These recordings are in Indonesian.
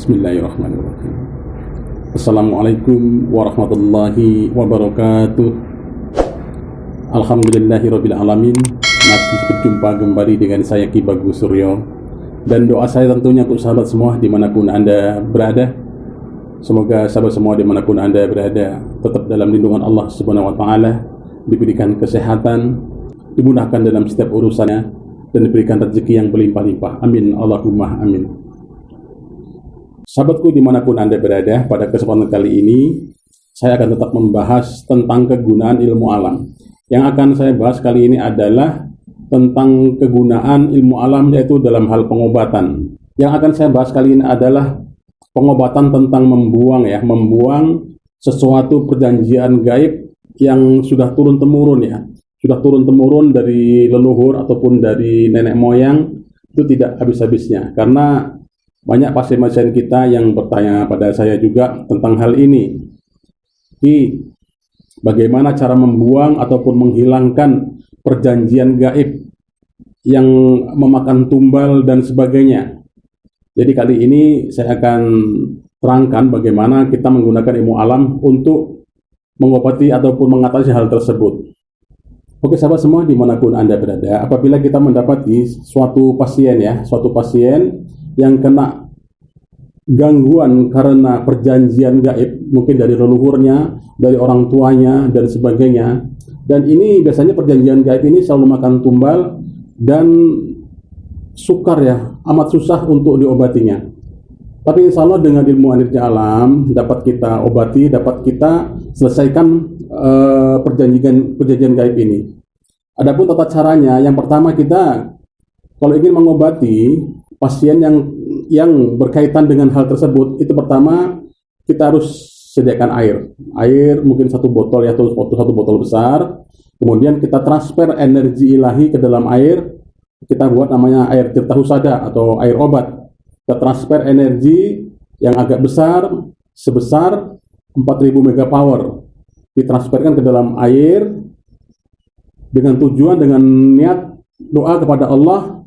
Bismillahirrahmanirrahim. Assalamualaikum warahmatullahi wabarakatuh. Alhamdulillahirabbil alamin. Masih berjumpa kembali dengan saya Ki Bagus Suryo. Dan doa saya tentunya untuk sahabat semua dimanapun Anda berada. Semoga sahabat semua dimanapun Anda berada tetap dalam lindungan Allah Subhanahu wa Ta'ala, diberikan kesehatan, dimudahkan dalam setiap urusannya, dan diberikan rezeki yang berlimpah-limpah. Amin Allahumma amin. Sahabatku dimanapun Anda berada, pada kesempatan kali ini saya akan tetap membahas tentang kegunaan ilmu alam. Yang akan saya bahas kali ini adalah tentang kegunaan ilmu alam, yaitu dalam hal pengobatan. Yang akan saya bahas kali ini adalah pengobatan tentang membuang sesuatu perjanjian gaib yang sudah turun-temurun sudah turun-temurun dari leluhur ataupun dari nenek moyang, itu tidak habis-habisnya. Karena banyak pasien-pasien kita yang bertanya pada saya juga tentang hal ini. Bagaimana cara membuang ataupun menghilangkan perjanjian gaib yang memakan tumbal dan sebagainya. Jadi kali ini saya akan terangkan bagaimana kita menggunakan ilmu alam untuk mengobati ataupun mengatasi hal tersebut. Oke sahabat semua dimanapun Anda berada, apabila kita mendapati suatu pasien yang kena gangguan karena perjanjian gaib, mungkin dari leluhurnya, dari orang tuanya, dan sebagainya. Dan ini biasanya perjanjian gaib ini selalu makan tumbal dan sukar amat susah untuk diobatinya. Tapi insya Allah dengan ilmu energi alam dapat kita obati, dapat kita selesaikan perjanjian gaib ini. Adapun tata caranya, yang pertama kita kalau ingin mengobati pasien yang berkaitan dengan hal tersebut, itu pertama kita harus sediakan air mungkin satu botol atau satu botol besar. Kemudian kita transfer energi ilahi ke dalam air, kita buat namanya air tirta husada atau air obat. Kita transfer energi yang agak besar sebesar 4000 megapower, ditransferkan ke dalam air dengan tujuan, dengan niat doa kepada Allah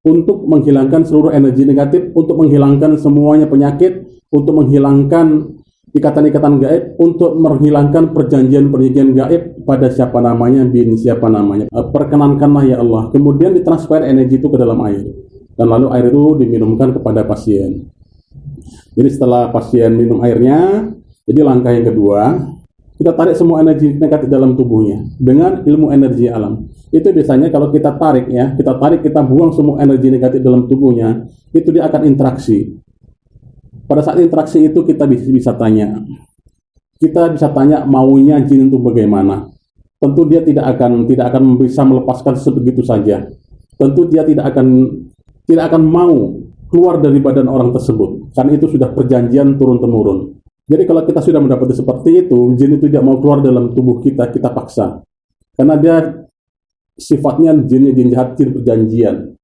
untuk menghilangkan seluruh energi negatif, untuk menghilangkan semuanya penyakit, untuk menghilangkan ikatan-ikatan gaib, untuk menghilangkan perjanjian-perjanjian gaib pada siapa namanya, bin siapa namanya. Perkenankanlah ya Allah. Kemudian ditransfer energi itu ke dalam air, dan lalu air itu diminumkan kepada pasien. Jadi setelah pasien minum airnya, jadi langkah yang kedua, kita tarik semua energi negatif dalam tubuhnya dengan ilmu energi alam. Itu biasanya kalau kita tarik kita buang semua energi negatif dalam tubuhnya, itu dia akan interaksi. Pada saat interaksi itu kita bisa tanya maunya jin itu bagaimana. Tentu dia tidak akan bisa melepaskan sebegitu saja. Tentu dia tidak akan mau keluar dari badan orang tersebut, karena itu sudah perjanjian turun-temurun. Jadi kalau kita sudah mendapati seperti itu, jin itu tidak mau keluar dalam tubuh kita paksa. Karena dia sifatnya jin jahat, jin perjanjian.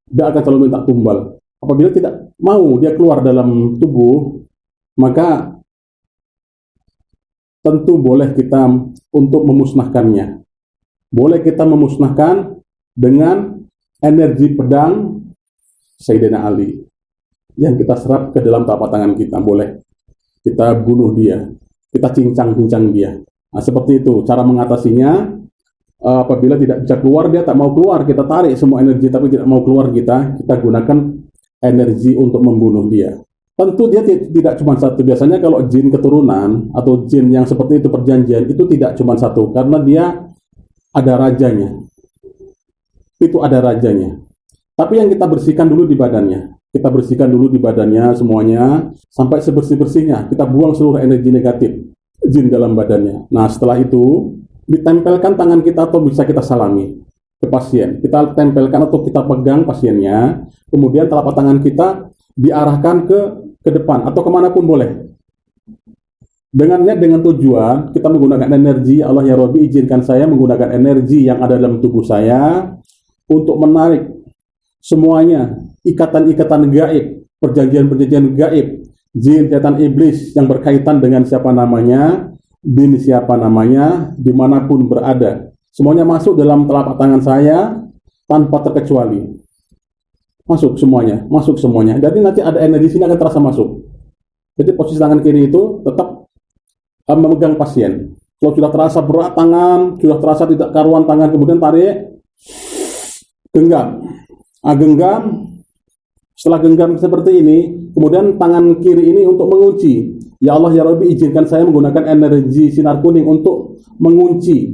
Dia akan selalu minta tumbal. Apabila tidak mau dia keluar dalam tubuh, maka tentu boleh kita untuk memusnahkannya. Boleh kita memusnahkan dengan energi pedang Sayyidina Ali yang kita serap ke dalam telapak tangan kita. Boleh kita bunuh dia, kita cincang-cincang dia. Nah, seperti itu cara mengatasinya. Apabila tidak bisa keluar, dia tak mau keluar, kita tarik semua energi tapi tidak mau keluar, kita gunakan energi untuk membunuh dia. Tentu dia tidak cuma satu. Biasanya kalau jin keturunan atau jin yang seperti itu perjanjian, itu tidak cuma satu, karena dia ada rajanya. Itu ada rajanya. Tapi yang kita bersihkan dulu di badannya. Kita bersihkan dulu di badannya semuanya sampai sebersih-bersihnya. Kita buang seluruh energi negatif jin dalam badannya. Nah, setelah itu ditempelkan tangan kita atau bisa kita salami ke pasien. Kita tempelkan atau kita pegang pasiennya. Kemudian telapak tangan kita diarahkan ke depan atau kemanapun boleh. Dengan tujuan kita menggunakan energi. Allah ya Rabbi, izinkan saya menggunakan energi yang ada dalam tubuh saya untuk menarik semuanya ikatan-ikatan gaib, perjanjian-perjanjian gaib, jin, setan, iblis yang berkaitan dengan siapa namanya, bin siapa namanya, dimanapun berada. Semuanya masuk dalam telapak tangan saya tanpa terkecuali. masuk semuanya. Jadi nanti ada energi sini akan terasa masuk. Jadi posisi tangan kiri itu tetap memegang pasien. Kalau sudah terasa berat tangan, sudah terasa tidak karuan tangan, kemudian tarik, genggam. Genggam. Setelah genggam seperti ini, kemudian tangan kiri ini untuk mengunci. Ya Allah ya Rabbi, izinkan saya menggunakan energi sinar kuning untuk mengunci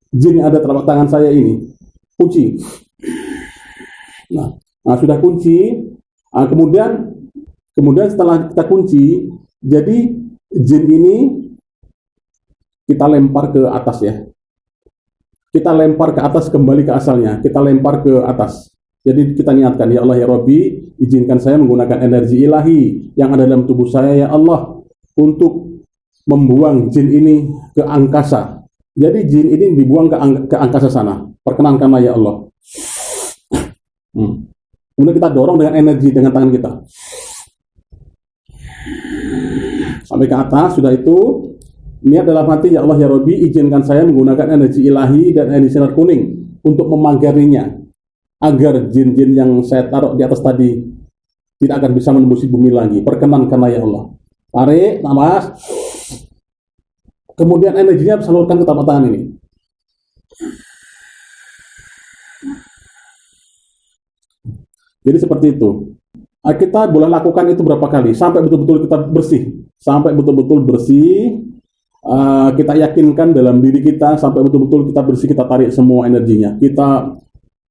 jin yang ada telapak tangan saya ini. Kunci. Nah, sudah kunci. Kemudian setelah kita kunci, jadi jin ini kita lempar ke atas ya. Kita lempar ke atas kembali ke asalnya. Kita lempar ke atas. Jadi kita niatkan, ya Allah ya Rabbi, izinkan saya menggunakan energi ilahi yang ada dalam tubuh saya ya Allah untuk membuang jin ini ke angkasa. Jadi jin ini dibuang ke angkasa sana. Perkenankanlah ya Allah. Kemudian kita dorong dengan energi dengan tangan kita sampai ke atas. Sudah itu niat dalam hati, ya Allah ya Rabbi, izinkan saya menggunakan energi ilahi dan energi sinar kuning untuk memagarinya, agar jin-jin yang saya taruh di atas tadi tidak akan bisa menembusi bumi lagi. Perkenankanlah ya Allah. Tarik nafas, kemudian energinya salurkan ke telapak tangan ini. Jadi seperti itu. Kita boleh lakukan itu berapa kali sampai betul-betul kita bersih, sampai betul-betul bersih. Kita yakinkan dalam diri kita sampai betul-betul kita bersih. Kita tarik semua energinya, kita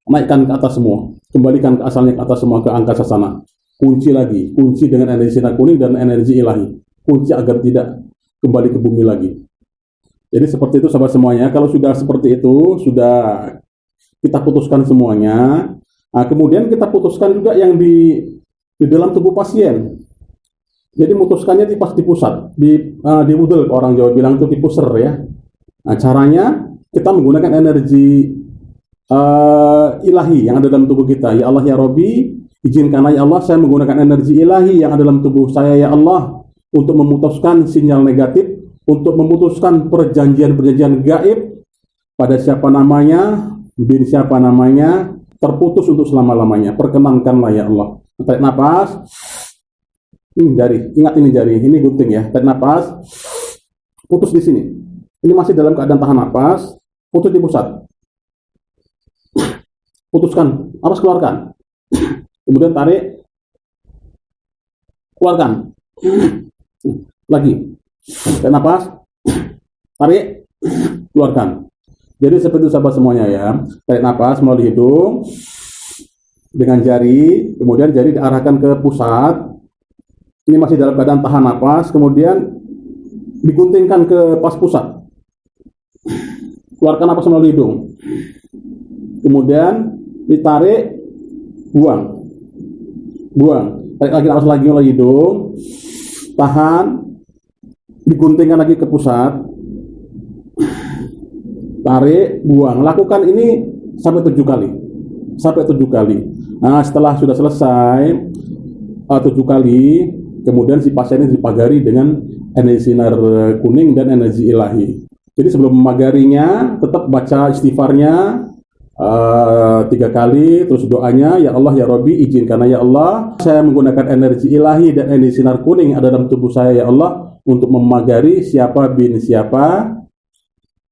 naikkan ke atas semua, kembalikan ke asalnya, ke atas semua, ke angkasa sana. Kunci lagi, kunci dengan energi sinar kuning dan energi ilahi, kunci agar tidak kembali ke bumi lagi. Jadi seperti itu sahabat semuanya. Kalau sudah seperti itu, sudah kita putuskan semuanya. Kemudian kita putuskan juga yang di dalam tubuh pasien. Jadi memutuskannya pas di pusat, di udel, orang Jawa bilang itu di puser ya. Caranya kita menggunakan energi ilahi yang ada dalam tubuh kita. Ya Allah ya Rabbi, izinkanlah ya Allah saya menggunakan energi ilahi yang ada dalam tubuh saya ya Allah untuk memutuskan sinyal negatif, untuk memutuskan perjanjian-perjanjian gaib pada siapa namanya, bin siapa namanya, terputus untuk selama-lamanya. Perkenankanlah ya Allah. Tarik nafas. Ini jari, ingat ini jari, ini gunting ya. Tarik nafas. Putus di sini. Ini masih dalam keadaan tahan nafas. Putus di pusat. Putuskan, nafas keluarkan. Kemudian tarik, keluarkan. Lagi. Tarik nafas. Tarik, keluarkan. Jadi seperti itu sahabat semuanya ya. Tarik nafas melalui hidung dengan jari, kemudian jari diarahkan ke pusat. Ini masih dalam keadaan tahan nafas, kemudian diguntingkan ke pas pusat. Keluarkan nafas melalui hidung. Kemudian ditarik, buang. Tarik lagi nafas lagi melalui hidung. Tahan, diguntingkan lagi ke pusat. Tarik, buang. Lakukan ini sampai 7 kali. Nah, setelah sudah selesai 7 kali, kemudian si pasien ini dipagari dengan energi sinar kuning dan energi ilahi. Jadi sebelum memagarinya, tetap baca istighfarnya 3 kali, terus doanya, ya Allah ya Rabbi, izinkan ya Allah saya menggunakan energi ilahi dan energi sinar kuning ada dalam tubuh saya ya Allah untuk memagari siapa bin siapa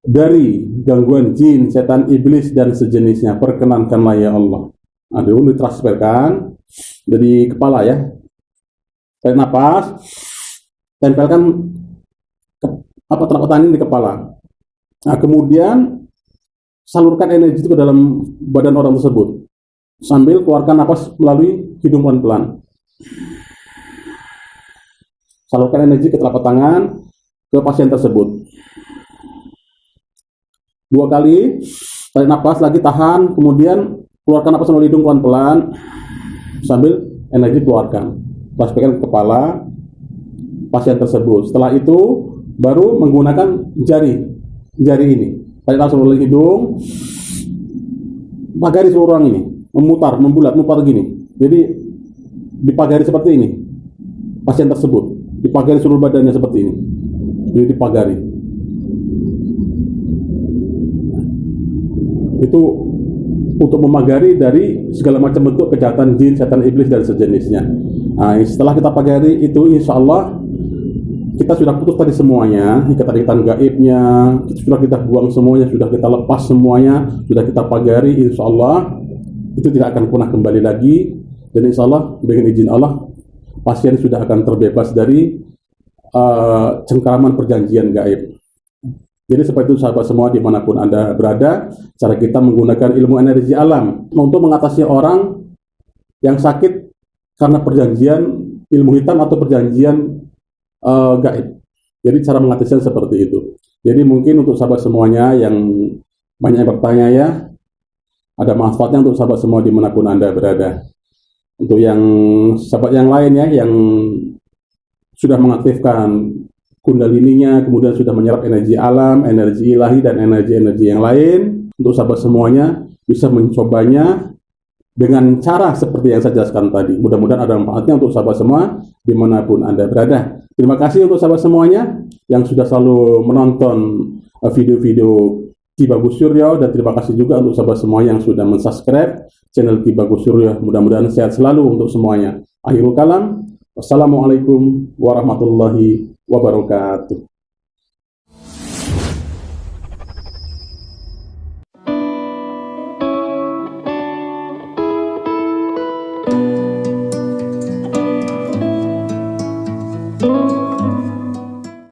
dari gangguan jin, setan, iblis, dan sejenisnya. Perkenankanlah ya Allah. Dulu ditransferkan dari kepala ya. Tarik nafas, tempelkan telapak tangan ini di kepala. Kemudian salurkan energi itu ke dalam badan orang tersebut sambil keluarkan nafas melalui hidung pelan-pelan. Salurkan energi ke telapak tangan ke pasien tersebut. 2 kali, tarik nafas lagi, tahan, kemudian keluarkan nafas melalui hidung pelan-pelan sambil energi keluarkan. Transferkan ke kepala pasien tersebut. Setelah itu baru menggunakan jari ini. Tarik nafas melalui hidung, pagari seluruh orang ini, memutar, membulat, gini. Jadi dipagari seperti ini. Pasien tersebut dipagari seluruh badannya seperti ini. Jadi dipagari. Itu untuk memagari dari segala macam bentuk kejahatan jin, setan, iblis dan sejenisnya. Nah, setelah kita pagari itu, insya Allah kita sudah putus tadi semuanya, ikatan-ikatan gaibnya, sudah kita buang semuanya, sudah kita lepas semuanya, sudah kita pagari, insya Allah itu tidak akan pernah kembali lagi. Dan insya Allah dengan izin Allah pasien sudah akan terbebas dari cengkeraman perjanjian gaib. Jadi seperti itu sahabat semua dimanapun Anda berada, cara kita menggunakan ilmu energi alam untuk mengatasi orang yang sakit karena perjanjian ilmu hitam atau perjanjian gaib. Jadi cara mengatasinya seperti itu. Jadi mungkin untuk sahabat semuanya yang banyak yang bertanya ya, ada manfaatnya untuk sahabat semua dimanapun Anda berada. Untuk yang sahabat yang lain ya, yang sudah mengaktifkan kundalininya, kemudian sudah menyerap energi alam, energi ilahi, dan energi-energi yang lain, untuk sahabat semuanya bisa mencobanya dengan cara seperti yang saya jelaskan tadi. Mudah-mudahan ada manfaatnya untuk sahabat semua dimanapun Anda berada. Terima kasih untuk sahabat semuanya yang sudah selalu menonton video-video Ki Bagus Suryo, dan terima kasih juga untuk sahabat semua yang sudah mensubscribe channel Ki Bagus Suryo. Mudah-mudahan sehat selalu untuk semuanya. Akhirul kalam, wassalamualaikum warahmatullahi wabarakatuh.